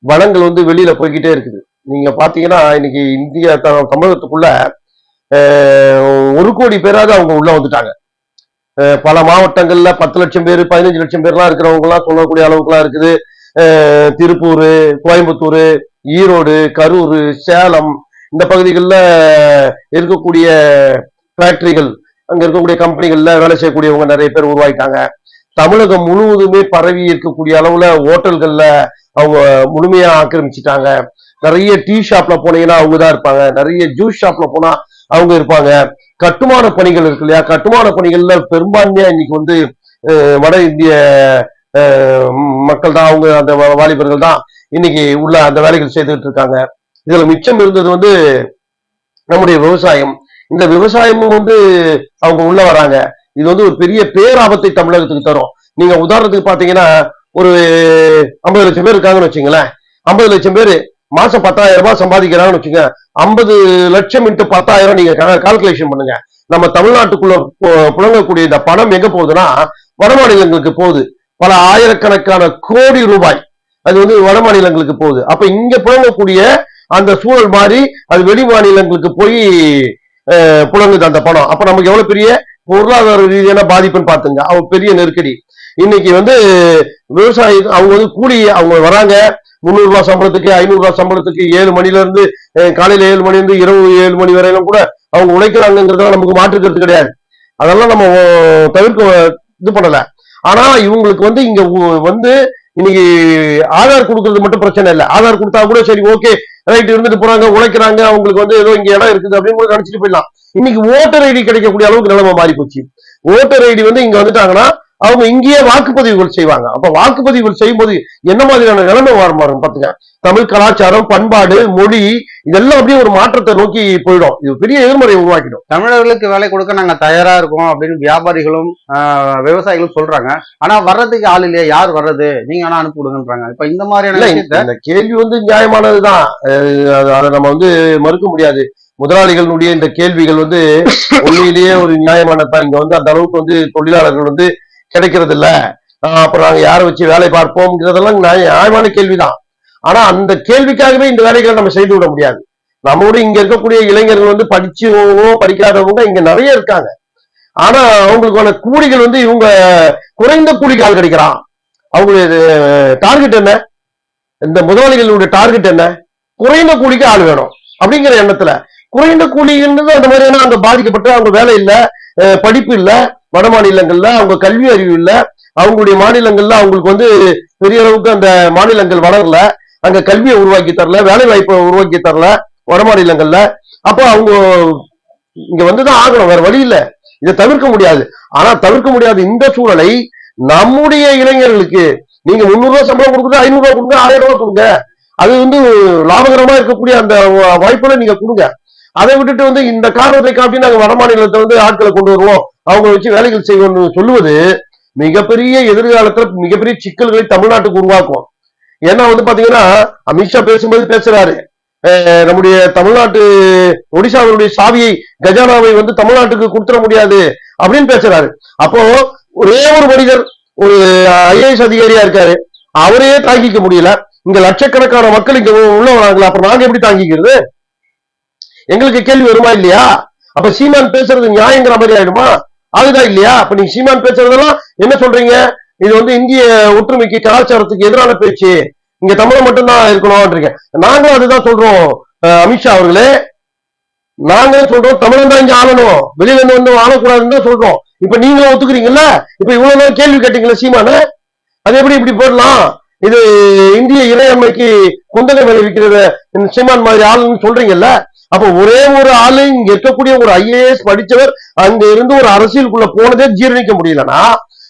வளங்கள் வந்து வெளியில போய்கிட்டே இருக்குது. நீங்க பாத்தீங்கன்னா இன்னைக்கு இந்தியா தமிழகத்துக்குள்ள 1 கோடி பேராவது அவங்க உள்ள வந்துட்டாங்க. பல மாவட்டங்கள்ல 10 லட்சம் பேர் 15 லட்சம் பேர்லாம் இருக்கிறவங்க எல்லாம் சொல்லக்கூடிய அளவுக்கு எல்லாம் இருக்குது. திருப்பூர், கோயம்புத்தூர், ஈரோடு, கரூர், சேலம் இந்த பகுதிகளில் இருக்கக்கூடிய ஃபேக்டரிகள், அங்க இருக்கக்கூடிய கம்பெனிகள்ல வேலை செய்யக்கூடியவங்க நிறைய பேர் உருவாயிட்டாங்க. தமிழகம் முழுவதுமே பரவி இருக்கக்கூடிய அளவுல ஹோட்டல்கள்ல அவங்க முழுமையா ஆக்கிரமிச்சுட்டாங்க. நிறைய டீ ஷாப்ல போனீங்கன்னா அவங்கதான் இருப்பாங்க. நிறைய ஜூஸ் ஷாப்ல போனா அவங்க இருப்பாங்க. கட்டுமான பணிகள் இருக்கு இல்லையா, கட்டுமான பணிகள்ல பெரும்பான்மையா இன்னைக்கு வந்து வட இந்திய மக்கள் தான், அவங்க அந்த வாலிபர்கள் தான் இன்னைக்கு உள்ள அந்த வேலைகள் செய்துட்டு இருக்காங்க. இதுல மிச்சம் இருந்தது வந்து நம்முடைய விவசாயம். இந்த விவசாயமும் வந்து அவங்க உள்ள வராங்க. இது வந்து ஒரு பெரிய பேராபத்தை தமிழகத்துக்கு தரும். நீங்க உதாரணத்துக்கு பாத்தீங்கன்னா ஒரு 50 லட்சம் பேர் இருக்காங்கன்னு வச்சுங்களேன். 50 லட்சம் பேர் மாசம் 10,000 ரூபாய் சம்பாதிக்கிறாங்கன்னு வச்சுங்க. 50 லட்சம் இன்ட்டு 10,000 நீங்க கால்குலேஷன் பண்ணுங்க. நம்ம தமிழ்நாட்டுக்குள்ள புழங்கக்கூடிய இந்த பணம் எங்க போகுதுன்னா வட மாநிலங்களுக்கு போகுது. பல ஆயிரக்கணக்கான கோடி ரூபாய் அது வந்து வட மாநிலங்களுக்கு போகுது. அப்ப இங்க புழங்கக்கூடிய அந்த சூழல் மாதிரி அது வெளி மாநிலங்களுக்கு போய் புழங்குது அந்த பணம். அப்ப நமக்கு எவ்வளவு பெரிய பொருளாதார ரீதியான பாதிப்புன்னு பாத்துங்க. அவங்க பெரிய நெருக்கடி. இன்னைக்கு வந்து விவசாயி அவங்க வந்து கூலி அவங்க வராங்க. 300 ரூபாய் சம்பளத்துக்கு 500 ரூபாய் சம்பளத்துக்கு 7 மணில இருந்து காலையில 7 மணி இருந்து இரவு 7 மணி வரையிலும் கூட அவங்க உழைக்கிறாங்கிறதுல நமக்கு மாற்றுக்கிறது கிடையாது. அதெல்லாம் நம்ம தவிர்க்க இது பண்ணல. ஆனா இவங்களுக்கு வந்து இங்க வந்து இன்னைக்கு ஆதார் கொடுக்கறது மட்டும் பிரச்சனை இல்லை. ஆதார் கொடுத்தா கூட சரி, ஓகே, ரைட், இருந்துட்டு போறாங்க, உழைக்கிறாங்க, அவங்களுக்கு வந்து ஏதோ இங்க இடம் இருக்குது அப்படின்னு கூட நினைச்சிட்டு போயிடலாம். இன்னைக்கு ஓட்டர் ஐடி கிடைக்கக்கூடிய அளவுக்கு நிலைமை மாறி போச்சு. ஓட்டர் ஐடி வந்து இங்க வந்துட்டாங்கன்னா அவங்க இங்கேயே வாக்குப்பதிவுகள் செய்வாங்க. அப்ப வாக்குப்பதிவுகள் செய்யும்போது என்ன மாதிரியான நிலைமை மாறும் பாத்துங்க. தமிழ் கலாச்சாரம், பண்பாடு, மொழி இதெல்லாம் அப்படியே ஒரு மாற்றத்தை நோக்கி போயிடும். இது பெரிய எதிர்மறையை உருவாக்கிடும். தமிழர்களுக்கு வேலை கொடுக்க நாங்க தயாரா இருக்கோம் அப்படின்னு வியாபாரிகளும் விவசாயிகளும் சொல்றாங்க. ஆனா வர்றதுக்கு ஆள் இல்லையா, யார் வர்றது, நீங்க ஆனா அனுப்பி விடுங்கன்றாங்க. இப்ப இந்த மாதிரியான இந்த கேள்வி வந்து நியாயமானதுதான். அதை நம்ம வந்து மறுக்க முடியாது. முதலாளிகளுடைய இந்த கேள்விகள் வந்து உண்மையிலேயே ஒரு நியாயமானதான். இங்க வந்து அந்த அளவுக்கு வந்து தொழிலாளர்கள் வந்து கிடைக்கிறது இல்ல, அப்புறம் நாங்க யாரை வச்சு வேலை பார்ப்போம்ங்கிறதெல்லாம் நியாயமான கேள்விதான். ஆனா அந்த கேள்விக்காகவே இந்த வேலைகளை நம்ம செய்து விட முடியாது. நம்மளோட இங்க இருக்கக்கூடிய இளைஞர்கள் வந்து படிச்சவங்க படிக்காதவங்க இங்க நிறைய இருக்காங்க. ஆனா அவங்களுக்கான கூலிகள் வந்து இவங்க குறைந்த கூலிக்கு ஆள் கிடைக்கிறான். அவங்களுடைய டார்கெட் என்ன? இந்த முதலாளிகளுடைய டார்கெட் என்ன? குறைந்த கூலிக்கு ஆள் வேணும் அப்படிங்கிற எண்ணத்துல குறைந்த கூலின்றது அந்த மாதிரியான அங்க பாதிக்கப்பட்டு அவங்க வேலை இல்ல, படிப்பு இல்ல, வட மாநிலங்கள்ல அவங்க கல்வி அறிவு இல்ல, அவங்களுடைய மாநிலங்கள்ல அவங்களுக்கு வந்து பெரிய அளவுக்கு அந்த மாநிலங்கள் வளரல, அங்க கல்வியை உருவாக்கி தரல, வேலை வாய்ப்பை உருவாக்கி தரல வட மாநிலங்கள்ல. அப்போ அவங்க இங்க வந்துதான் ஆகணும், வேற வழி இல்ல, இதை தவிர்க்க முடியாது. ஆனா தவிர்க்க முடியாது இந்த சூழலை நம்முடைய இளைஞர்களுக்கு நீங்க 300 ரூபாய் சம்பளம் கொடுக்குறது, 500 ரூபாய் கொடுங்க, 1000 ரூபாய் கொடுங்க, அது வந்து லாபகரமா இருக்கக்கூடிய அந்த வாய்ப்புகளை நீங்க கொடுங்க. அதை விட்டுட்டு வந்து இந்த காரணத்தை காட்டி நாங்க வட மாநிலத்தை வந்து ஆட்களை கொண்டு வருவோம், அவங்க வச்சு வேலைகள் செய்வோம்னு சொல்லுவது மிகப்பெரிய எதிர்காலத்துல மிகப்பெரிய சிக்கல்களை தமிழ்நாட்டுக்கு உருவாக்கும். ஏன்னா வந்து பாத்தீங்கன்னா அமித்ஷா பேசும்போது பேசுறாரு, நம்முடைய தமிழ்நாட்டு ஒடிசாவுடைய சாவியை, கஜானாவை வந்து தமிழ்நாட்டுக்கு கொடுத்துட முடியாது அப்படின்னு பேசுறாரு. அப்போ ஒரே ஒரு மனிதர், ஒரு IAS அதிகாரியா இருக்காரு, அவரையே தாங்கிக்க முடியல, இங்க லட்சக்கணக்கான மக்கள் இங்க உள்ள வராங்களா, அப்புறம் நாங்க எப்படி தாங்கிக்கிறது? எங்களுக்கு கேள்வி வருமா இல்லையா? அப்ப சீமான் பேசுறது நியாயங்கிற மாதிரி ஆயிடுமா? அதுதான் இல்லையா? அப்ப நீங்க சீமான் பேசுறதெல்லாம் என்ன சொல்றீங்க? இது வந்து இந்திய ஒற்றுமைக்கு, கலாச்சாரத்துக்கு எதிரான பேச்சு, இங்க தமிழை மட்டும்தான் இருக்கணும். நாங்களும் அதுதான் சொல்றோம் அமித்ஷா அவர்களே, நாங்களும் சொல்றோம் தமிழன் தான் இங்க ஆளணும், வெளியில இருந்து வந்து ஆளக்கூடாதுன்னு தான் சொல்றோம். இப்ப நீங்களும் ஒத்துக்கிறீங்கல்ல? இப்ப இவ்வளவு நேரம் கேள்வி கேட்டீங்களா சீமான, அது எப்படி இப்படி போடலாம்? இது இந்திய இறையாண்மைக்கு குந்தகம் விளைவிக்கிறது சீமான் மாதிரி ஆளுன்னு சொல்றீங்கல்ல? அப்ப ஒரே ஒரு ஆளு இங்க இருக்கக்கூடிய ஒரு IAS படிச்சவர் அங்க இருந்து ஒரு அரசியலுக்குள்ள போனதே ஜீரணிக்க முடியலன்னா,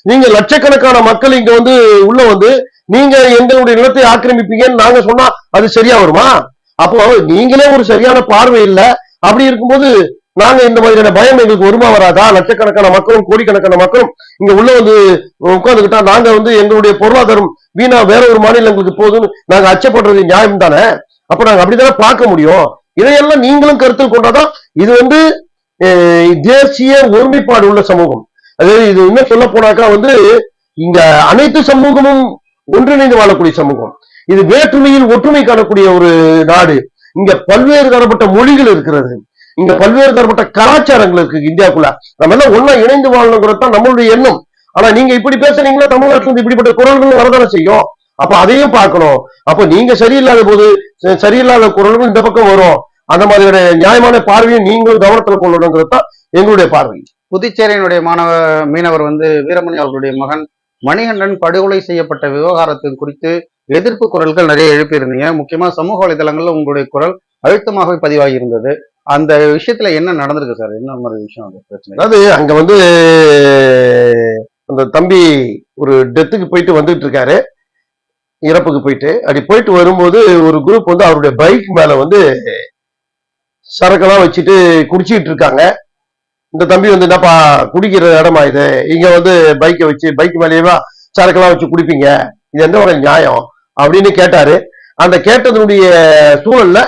நீங்க லட்சக்கணக்கான மக்கள் இங்க வந்து உள்ள வந்து நீங்க எங்களுடைய நிலத்தை ஆக்கிரமிப்பீங்கன்னு நாங்க சொன்னா அது சரியா வருமா? அப்போ நீங்களே ஒரு சரியான பார்வை இல்லை. அப்படி இருக்கும்போது நாங்க இந்த மாதிரியான பயம் எங்களுக்கு வருமா வராதா? லட்சக்கணக்கான மக்களும் கோடிக்கணக்கான மக்களும் இங்க உள்ள வந்து உட்கார்ந்துக்கிட்டா நாங்க வந்து எங்களுடைய பொருளாதாரம் வீணா வேற ஒரு மாநிலங்களுக்கு போகுதுன்னு நாங்க அச்சப்படுறது நியாயம் தானே? அப்ப நாங்க அப்படித்தானே பார்க்க முடியும். இதையெல்லாம் நீங்களும் கருத்தில் கொண்டாதான் இது வந்து தேசிய ஒருமைப்பாடு உள்ள சமூகம். அதாவது இது இன்னும் சொல்ல போனாக்கா வந்து இங்க அனைத்து சமூகமும் ஒன்றிணைந்து வாழக்கூடிய சமூகம். இது வேற்றுமையில் ஒற்றுமை காணக்கூடிய ஒரு நாடு. இங்க பல்வேறு தரப்பட்ட மொழிகள் இருக்கிறது, இங்க பல்வேறு தரப்பட்ட கலாச்சாரங்கள் இருக்கு இந்தியாவுக்குள்ள. நம்ம எல்லாம் ஒன்னா இணைந்து வாழணுங்கிறது தான் நம்மளுடைய எண்ணம். ஆனா நீங்க இப்படி பேசுறீங்களா, தமிழ்நாட்டில் இருந்து இப்படிப்பட்ட குரல்கள் வரதானே செய்யும். அப்ப அதையும் பார்க்கணும். அப்ப நீங்க சரியில்லாத போது சரியில்லாத குரல்கள் இந்த பக்கம் வரும். அந்த மாதிரியான நியாயமான பார்வையை நீங்களும் கவனத்தில் கொள்ளணுங்கிறது தான் எங்களுடைய பார்வை. புதுச்சேரியினுடைய மீனவர் வந்து வீரமணி அவர்களுடைய மகன் மணிகண்டன் படுகொலை செய்யப்பட்ட விவகாரத்தின் குறித்து எதிர்ப்பு குரல்கள் நிறைய எழுப்பியிருந்தீங்க. முக்கியமா சமூக வலைதளங்கள்ல உங்களுடைய குரல் அழுத்தமாகவே பதிவாகி இருந்தது. அந்த விஷயத்துல என்ன நடந்திருக்கு சார்? என்ன மாதிரி விஷயம் அது பிரச்சனை? அதாவது அங்க வந்து அந்த தம்பி ஒரு டெத்துக்கு போயிட்டு வந்துட்டு இருக்காரு, இறப்புக்கு போயிட்டு. அப்படி போயிட்டு வரும்போது ஒரு குரூப் வந்து அவருடைய பைக் மேல வந்து சரக்கெல்லாம் வச்சுட்டு குடிச்சிட்டு இருக்காங்க. இந்த தம்பி வந்து என்னப்பா குடிக்கிற இடமா இது, இங்க வந்து பைக்கை வச்சு பைக் மேலேயேவா சரக்கெல்லாம் வச்சு குடிப்பீங்க, இது எந்த வகை நியாயம் அப்படின்னு கேட்டாரு. அந்த கேட்டதனுடைய சூழல்ல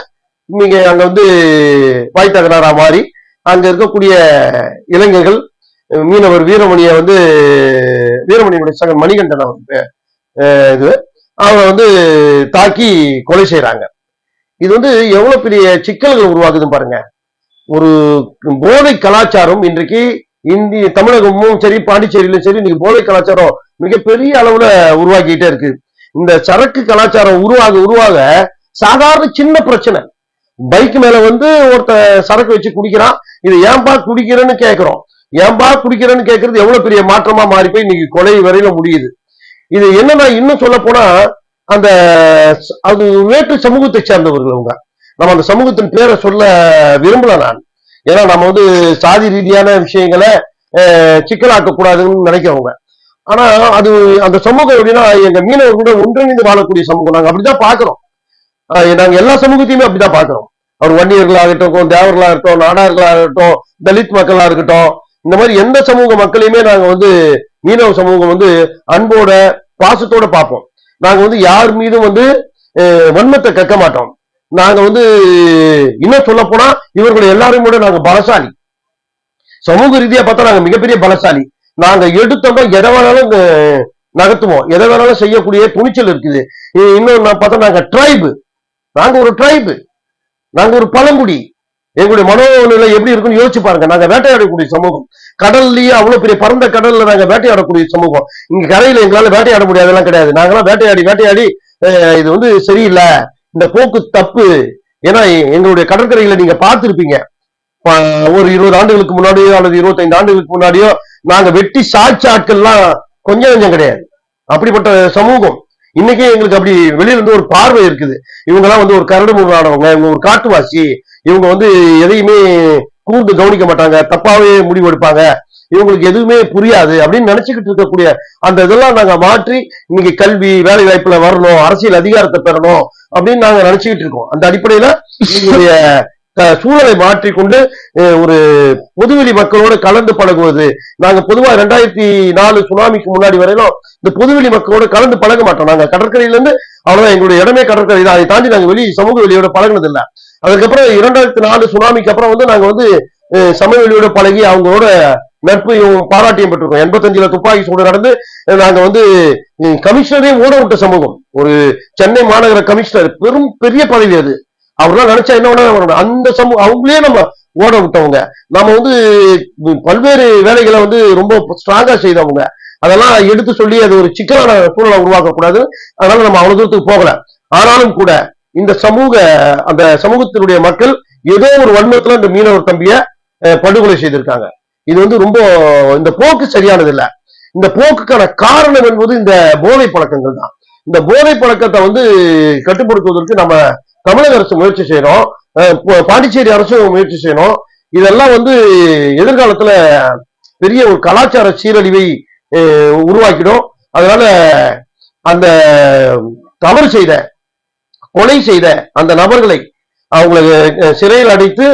நீங்க அங்க வந்து வாய் தகராறா மாறி அங்க இருக்கக்கூடிய இளைஞர்கள் மீனவர் வீரமணியை வந்து வீரமணியுடைய சகன் மணிகண்டன் இது அவரை வந்து தாக்கி கொலை செய்யறாங்க. இது வந்து எவ்வளவு பெரிய சிக்கல்கள் உருவாக்குதுன்னு பாருங்க. ஒரு போதை கலாச்சாரம் இன்றைக்கு இந்திய தமிழகமும் சரி பாண்டிச்சேரியிலும் சரி இன்னைக்கு போதை கலாச்சாரம் மிகப்பெரிய அளவுல உருவாக்கிட்டே இருக்கு. இந்த சரக்கு கலாச்சாரம் உருவாக சாதாரண சின்ன பிரச்சனை, பைக் மேல வந்து ஒருத்த சரக்கு வச்சு குடிக்கிறான். இது ஏன்பா குடிக்கிறேன்னு கேட்கிறோம். ஏன்பா குடிக்கிறேன்னு கேட்கறது எவ்வளவு பெரிய மாற்றமா மாறி போய் இன்னைக்கு கொலை வரையில முடியுது. இது என்னன்னா இன்னும் சொல்ல போனா அந்த அது வேற்று சமூகத்தை சேர்ந்தவர்கள் அவங்க. நம்ம அந்த சமூகத்தின் பேரை சொல்ல விரும்பல நான். ஏன்னா நம்ம வந்து சாதி ரீதியான விஷயங்களை சிக்கலாக்க கூடாதுன்னு நினைக்கிறவங்க. ஆனா அது அந்த சமூகம் எப்படின்னா எங்க மீனவர்களோட ஒன்றிணைந்து வாழக்கூடிய சமூகம். நாங்க அப்படிதான் பாக்குறோம். நாங்க எல்லா சமூகத்தையுமே அப்படிதான் பாக்குறோம். அவர் வன்னியர்களாகட்டும், தேவர்களாகட்டும், நாடார்களாகட்டும், தலித் மக்களா இருக்கட்டும், இந்த மாதிரி எந்த சமூக மக்களையுமே நாங்க வந்து மீனவ சமூகம் வந்து அன்போட பாசத்தோட பார்ப்போம். நாங்க வந்து யார் மீதும் வந்து வன்மத்தை கக்க மாட்டோம். நாங்க வந்து இன்னும் சொல்ல போனா இவர்கள் எல்லாரும் கூட நாங்க பலசாலி. சமூக ரீதியா பார்த்தா நாங்க மிகப்பெரிய பலசாலி. நாங்க எடுத்தோம்னா எதை வேணாலும் நகர்த்துவோம், எதை வேணாலும் செய்யக்கூடிய துணிச்சல் இருக்குது. இன்னும் நான் பார்த்தா நாங்க ட்ரைபு, நாங்க ஒரு ட்ரைபு, நாங்க ஒரு பழங்குடி. எங்களுடைய மனோநிலை எப்படி இருக்குன்னு யோசிச்சு பாருங்க. நாங்க வேட்டையாடக்கூடிய சமூகம். கடல்லயே அவ்வளவு பெரிய பரந்த கடல்ல நாங்க வேட்டையாடக்கூடிய சமூகம். இங்க கரையில எங்களால வேட்டையாட முடியாதெல்லாம் கிடையாது. நாங்களாம் வேட்டையாடி இது வந்து சரியில்லை, இந்த போக்கு தப்பு. ஏன்னா எங்களுடைய கடற்கரைகளை நீங்க பார்த்திருப்பீங்க. ஒரு 20 ஆண்டுகளுக்கு முன்னாடியோ அல்லது 25 ஆண்டுகளுக்கு முன்னாடியோ நாங்க வெட்டி சாட்சி ஆட்கள்லாம் கொஞ்சம் கிடையாது. அப்படிப்பட்ட சமூகம். இன்னைக்கே எங்களுக்கு அப்படி வெளியில இருந்து ஒரு பார்வை இருக்குது. இவங்க எல்லாம் வந்து ஒரு கரடு முரடானவங்க, இவங்க ஒரு காட்டுவாசி, இவங்க வந்து எதையுமே கூர்ந்து கவனிக்க மாட்டாங்க, தப்பாவே முடிவு எடுப்பாங்க, இவங்களுக்கு எதுவுமே புரியாது அப்படின்னு நினைச்சுக்கிட்டு இருக்கக்கூடிய அந்த இதெல்லாம் நாங்க மாற்றி இன்னைக்கு கல்வி வேலை வாய்ப்புல வரணும், அரசியல் அதிகாரத்தை பெறணும் அப்படின்னு நாங்க நினைச்சுக்கிட்டு இருக்கோம். அந்த அடிப்படையில எங்களுடைய சூழலை மாற்றிக்கொண்டு ஒரு பொதுவெளி மக்களோடு கலந்து பழகுவது. நாங்க பொதுவா 2004 சுனாமிக்கு முன்னாடி வரையிலும் இந்த பொதுவெளி மக்களோடு கலந்து பழக மாட்டோம். நாங்க கடற்கரையில இருந்து அவ்வளவுதான், எங்களுடைய இடமே கடற்கரை தான். அதை தாண்டி நாங்க சமூக வெளியோட பழகினது இல்லை. அதுக்கப்புறம் 2004 சுனாமிக்கு அப்புறம் வந்து நாங்க வந்து சமவெளியோட பழகி அவங்களோட நட்பையும் பாராட்டியும் பெற்றிருக்கோம். 85ல துப்பாக்கி சூடு நடந்து நாங்க வந்து கமிஷனரே ஓட விட்ட சமூகம். ஒரு சென்னை மாநகர கமிஷனர், பெரிய பதவி அது. அவர்லாம் நினைச்சா என்ன வேணா அந்த சமூகம் அவங்களே நம்ம ஓட விட்டவங்க. நம்ம வந்து பல்வேறு வேலைகளை வந்து ரொம்ப ஸ்ட்ராங்கா செய்தவங்க. அதெல்லாம் எடுத்து சொல்லி அது ஒரு சிக்கலான சூழலை உருவாக்க கூடாது. அதனால நம்ம அவ்வளவு தூரத்துக்கு போகல. ஆனாலும் கூட இந்த அந்த சமூகத்தினுடைய மக்கள் ஏதோ ஒரு வன்மத்துல இந்த மீனவர் தம்பிய படுகொலை செய்திருக்காங்க. இது வந்து ரொம்ப இந்த போக்கு சரியானது இல்லை. இந்த போக்குக்கான காரணம் என்பது இந்த போதை பழக்கங்கள் தான். இந்த போதை பழக்கத்தை வந்து கட்டுப்படுத்துவதற்கு நம்ம தமிழக அரசு முயற்சி செய்யணும், பாண்டிச்சேரி அரசும் முயற்சி செய்யணும். இதெல்லாம் வந்து எதிர்காலத்துல பெரிய ஒரு கலாச்சார சீரழிவை உருவாக்கிடும். அதனால அந்த தவறு செய்த கொலை செய்த அந்த நபர்களை அவங்களை சிறையில் அடைத்து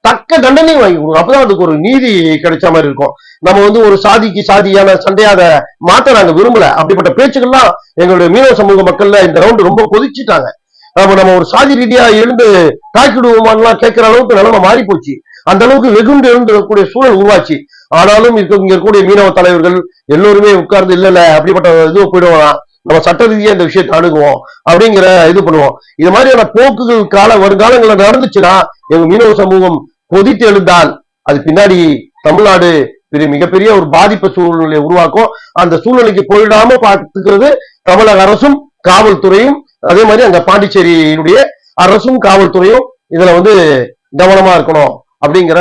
தக்க தண்டனை வாங்கி கொடுக்கும். அப்பதான் அதுக்கு ஒரு நீதி கிடைச்ச மாதிரி இருக்கும். நம்ம வந்து ஒரு சாதிக்கு சாதியான சண்டையாத மாத்த நாங்க விரும்பல. அப்படிப்பட்ட பேச்சுக்கள்லாம் எங்களுடைய மீனவ சமூக மக்கள்ல இந்த ரவுண்டு ரொம்ப கொதிச்சுட்டாங்க. நம்ம ஒரு சாதி ரீதியா எழுந்து தாக்கிடுவோமான்லாம் கேட்கிற அளவுக்கு நிலைமை மாறி போச்சு. அந்த அளவுக்கு வெகுண்டு எழுந்தக்கூடிய சூழல் உருவாச்சு. ஆனாலும் இங்க இருக்கக்கூடிய மீனவ தலைவர்கள் எல்லோருமே உட்கார்ந்து இல்ல அப்படிப்பட்ட இது போயிடுவோம், நம்ம சட்ட ரீதியா இந்த விஷயத்தை அணுகுவோம் அப்படிங்கிற இது பண்ணுவோம். இது மாதிரியான போக்குகள் வருங்காலங்களில் நடந்துச்சுன்னா எங்க மீனவ சமூகம் கொதித்து எழுந்தால் அது பின்னாடி தமிழ்நாடு மிகப்பெரிய ஒரு பாதிப்பு சூழ்நிலையை உருவாக்கும். அந்த சூழ்நிலைக்கு போயிடாம பார்த்துக்கிறது தமிழக அரசும் காவல்துறையும், அதே மாதிரி அங்க பாண்டிச்சேரியினுடைய அரசும் காவல்துறையும் இதுல வந்து கவனமா இருக்கணும் அப்படிங்கிற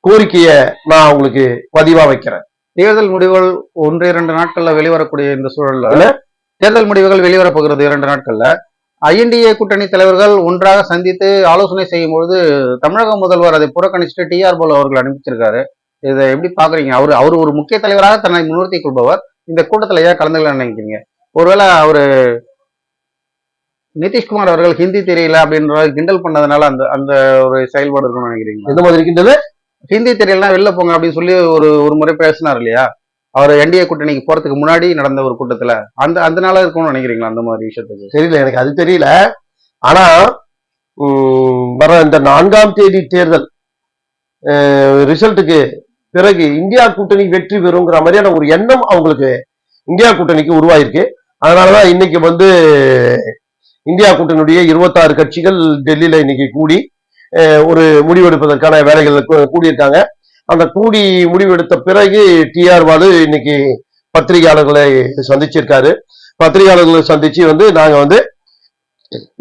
கோரிக்கையை நான் உங்களுக்கு பதிவா வைக்கிறேன். தேர்தல் முடிவுகள் 1-2 நாட்கள்ல வெளிவரக்கூடிய இந்த சூழல்ல தேர்தல் முடிவுகள் வெளிவரப்போகிறது 2 நாட்கள்ல. INDA கூட்டணி தலைவர்கள் ஒன்றாக சந்தித்து ஆலோசனை செய்யும் பொழுது தமிழக முதல்வர் அதை புறக்கணிச்சுட்டு TR பாலு அவர்கள் அனுப்பிச்சிருக்காரு. இதை எப்படி பாக்குறீங்க? அவர் ஒரு முக்கிய தலைவராக தன்னை முன்னிறுத்திக் கொள்பவர். இந்த கூட்டத்துல ஏன் கலந்துக்கல நினைக்கிறீங்க? ஒருவேளை அவரு நிதிஷ்குமார் அவர்கள் ஹிந்தி தெரியல அப்படின்ற கிண்டல் பண்ணதுனால அந்த ஒரு செயல்பாடு இருக்கும்னு நினைக்கிறீங்க? எந்த மாதிரி இருக்கின்றது? ஹிந்தி தெரியலாம் வெளில போங்க அப்படின்னு சொல்லி ஒரு முறை பேசினார் இல்லையா, அவர் NDA கூட்டணிக்கு போறதுக்கு முன்னாடி நடந்த ஒரு கூட்டத்துல, அதனால இருக்கும்னு நினைக்கிறீங்களா? அந்த மாதிரி விஷயத்துக்கு தெரியல, எனக்கு அது தெரியல. ஆனா வர இந்த 4ஆம் தேதி தேர்தல் ரிசல்ட்டுக்கு பிறகு இந்தியா கூட்டணி வெற்றி பெறுங்கிற மாதிரியான ஒரு எண்ணம் அவங்களுக்கு இந்தியா கூட்டணிக்கு உருவாயிருக்கு. அதனாலதான் இன்னைக்கு வந்து இந்தியா கூட்டணியுடைய 26 கட்சிகள் டெல்லியில இன்னைக்கு கூடி ஒரு முடிவெடுப்பதற்கான வேலைகள் கூடியிருக்காங்க. அந்த கூடி முடிவெடுத்த பிறகு TR பாலு இன்னைக்கு பத்திரிகையாளர்களை சந்திச்சிருக்காரு. பத்திரிகையாளர்களை சந்திச்சு வந்து நாங்க வந்து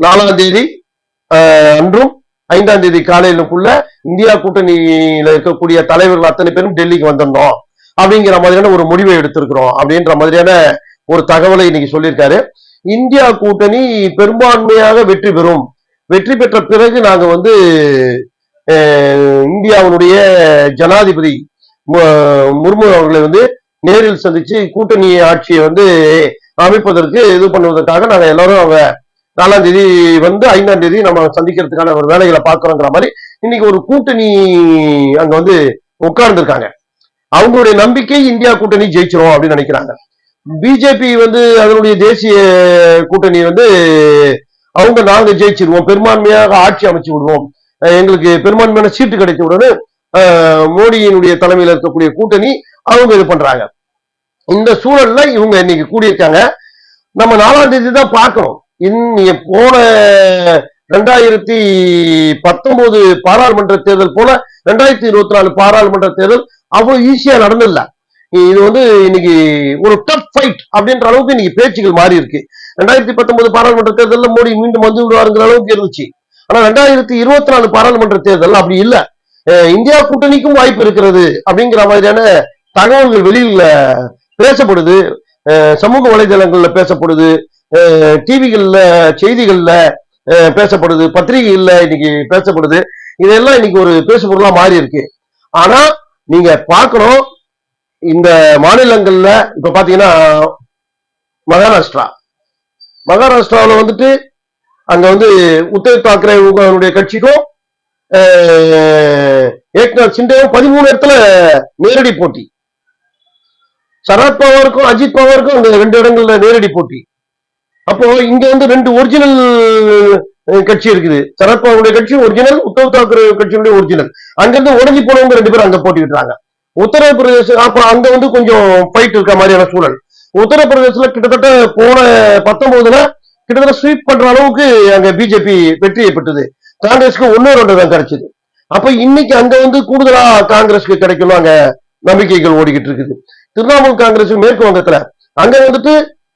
4ஆம் தேதி அன்றும் 5ஆம் தேதி காலையிலுக்குள்ள இந்தியா கூட்டணியில இருக்கக்கூடிய தலைவர்கள் அத்தனை பேரும் டெல்லிக்கு வந்துடணும் அப்படிங்கிற மாதிரியான ஒரு முடிவை எடுத்திருக்கிறோம் அப்படின்ற மாதிரியான ஒரு தகவலை இன்னைக்கு சொல்லியிருக்காரு. இந்தியா கூட்டணி பெரும்பான்மையாக வெற்றி பெறும், வெற்றி பெற்ற பிறகு நாங்க வந்து இந்தியாவுடைய ஜனாதிபதி முர்மு அவர்களை வந்து நேரில் சந்திச்சு கூட்டணி ஆட்சியை வந்து அமைப்பதற்கு இது பண்ணுவதற்காக நாங்க எல்லாரும் அவங்க 4ஆம் தேதி வந்து 5ஆம் தேதி நம்ம சந்திக்கிறதுக்கான ஒரு வேலைகளை பார்க்கிறோங்கிற மாதிரி இன்னைக்கு ஒரு கூட்டணி அங்க வந்து உட்கார்ந்து இருக்காங்க. அவங்களுடைய நம்பிக்கை இந்தியா கூட்டணி ஜெயிச்சிரும் அப்படின்னு நினைக்கிறாங்க. பிஜேபி வந்து அதனுடைய தேசிய கூட்டணி வந்து நாங்க ஜெயிச்சிருவோம், பெரும்பான்மையாக ஆட்சி அமைச்சு விடுவோம், எங்களுக்கு பெரும்பான்மையான சீட்டு கிடைத்த உடனே மோடியினுடைய தலைமையில் இருக்கக்கூடிய கூட்டணி அவங்க இது பண்றாங்க. இந்த சூழல்ல இவங்க இன்னைக்கு கூடியிருக்காங்க. நம்ம 4ஆம் தேதி தான் பார்க்கணும். போன 2019 பாராளுமன்ற தேர்தல் போல 2024 பாராளுமன்ற தேர்தல் அவ்வளவு ஈஸியா நடந்தில்ல. இது வந்து இன்னைக்கு ஒரு டஃப் ஃபைட் அப்படின்ற அளவுக்கு இன்னைக்கு பேச்சுகள் மாறி இருக்கு. 2019 பாராளுமன்ற தேர்தலில் மோடி மீண்டும் வந்து விடுவாருங்கிற அளவுக்கு இருந்துச்சு. ஆனா 2024 பாராளுமன்ற தேர்தல் அப்படி இல்ல. இந்தியா கூட்டணிக்கும் வாய்ப்பு இருக்கிறது அப்படிங்கிற மாதிரியான தகவல்கள் வெளியில பேசப்படுது, சமூக வலைதளங்கள்ல பேசப்படுது, டிவிகள்ல செய்திகள்ல பேசப்படுது, பத்திரிகைகள்ல இன்னைக்கு பேசப்படுது. இதெல்லாம் இன்னைக்கு ஒரு பேசுபொருளா மாறி இருக்கு. ஆனா நீங்க பார்க்கணும், இந்த மாநிலங்கள்ல இப்ப பாத்தீங்கன்னா மகாராஷ்டிராவில் வந்துட்டு அங்க வந்து உத்தவ் தாக்கரே கட்சிக்கும் ஏக்நாத் சிண்டேவும் 13 இடத்துல நேரடி போட்டி, சரத்பவாருக்கும் அஜித் பவாருக்கும் அந்த 2 இடங்கள்ல நேரடி போட்டி. அப்போ இங்க வந்து 2 ஒரிஜினல் கட்சி இருக்குது. சரத்பவாருடைய கட்சி ஒரிஜினல், உத்தவ் தாக்கரே கட்சியுடைய ஒரிஜினல். அங்கிருந்து உடஞ்சி போனவங்க 2 பேரும் அங்க போட்டிக்கிட்டாங்க. உத்தரப்பிரதேச அப்ப அங்க வந்து கொஞ்சம் ஃபைட் இருக்க மாதிரியான சூழல். உத்தரப்பிரதேசல கிட்டத்தட்ட போன 19ல கிட்டத்தட்ட ஸ்வீப் பண்ற அளவுக்கு அங்க பிஜேபி வெற்றியை பெற்றது. காங்கிரஸ்க்கு 1-2 தான் கிடைச்சது. அப்ப இன்னைக்கு அங்க வந்து கூடுதலா காங்கிரஸ்க்கு கிடைக்கணும் அங்க நம்பிக்கைகள் ஓடிக்கிட்டு இருக்குது. திரிணாமுல் காங்கிரஸ் மேற்கு வங்கத்துல அங்க வந்துட்டு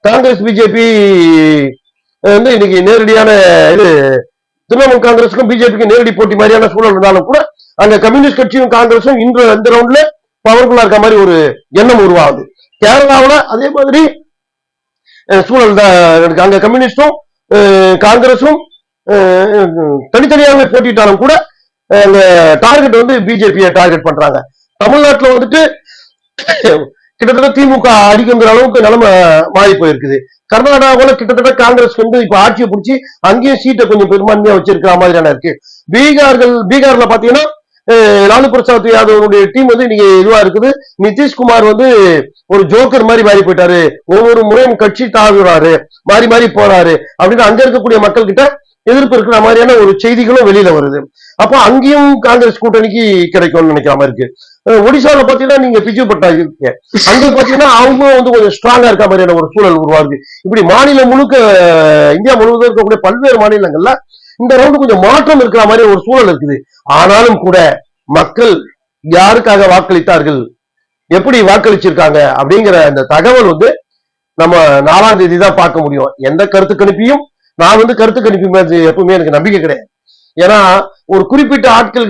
காங்கிரஸ் பிஜேபி வந்து இன்னைக்கு நேரடியான இது திரிணாமுல் காங்கிரஸுக்கும் பிஜேபிக்கு நேரடி போட்டி மாதிரியான சூழல் இருந்தாலும் கூட அங்க கம்யூனிஸ்ட் கட்சியும் காங்கிரஸும் இந்த ரவுண்ட்ல பவர்ஃபுல்லா இருக்க மாதிரி ஒரு எண்ணம் உருவாகுது. கேரளாவில் அதே மாதிரி சூழல் தான் இருக்கு. அங்க கம்யூனிஸ்டும் காங்கிரஸும் தனித்தனியாக போட்டிட்டாலும் கூட அந்த டார்கெட் வந்து பிஜேபியை டார்கெட் பண்றாங்க. தமிழ்நாட்டில் வந்துட்டு கிட்டத்தட்ட திமுக அடிக்கிற அளவுக்கு நிலைமை மாறி போயிருக்குது. கர்நாடகாவில் கிட்டத்தட்ட காங்கிரஸ் வந்து இப்ப ஆட்சியை பிடிச்சி அங்கேயும் சீட்டை கொஞ்சம் பெரும்பான்மையா வச்சிருக்கிற மாதிரியான இருக்கு. பீகார்ல பாத்தீங்கன்னா லாலு பிரசாத் யாதவனுடைய டீம் வந்து இன்னைக்கு இதுவா இருக்குது. நிதிஷ்குமார் வந்து ஒரு ஜோக்கர் மாதிரி மாறி போயிட்டாரு, ஒவ்வொரு முறையும் கட்சி தாழ்வுறாரு, மாறி மாறி போறாரு அப்படின்னு அங்க இருக்கக்கூடிய மக்கள் கிட்ட எதிர்ப்பு இருக்கிற மாதிரியான ஒரு செய்திகளும் வெளியில வருது. அப்போ அங்கேயும் காங்கிரஸ் கூட்டணிக்கு கிடைக்கும்னு நினைக்காம இருக்கு. ஒடிசால பாத்தீங்கன்னா நீங்க பிஜு பட்டாஜி இருக்கீங்க, அங்க பாத்தீங்கன்னா அவங்களும் வந்து கொஞ்சம் ஸ்ட்ராங்கா இருக்க மாதிரியான ஒரு சூழல் உருவாகுது. இப்படி மாநிலம் முழுக்க இந்தியா முழுவதும் இருக்கக்கூடிய பல்வேறு மாநிலங்கள்ல இந்த ரவுண்டு கொஞ்சம் மாற்றம் இருக்கிற மாதிரி ஒரு சூழல் இருக்குது. ஆனாலும் கூட மக்கள் யாருக்காக வாக்களித்தார்கள், எப்படி வாக்களிச்சிருக்காங்க அப்படிங்கிற அந்த தகவல் வந்து நம்ம 4ஆம் தேதி தான் பார்க்க முடியும். எந்த கருத்து கணிப்பையும் நான் வந்து கருத்து கணிப்பு எப்பவுமே எனக்கு நம்பிக்கை கிடையாது. ஏன்னா ஒரு குறிப்பிட்ட ஆட்கள்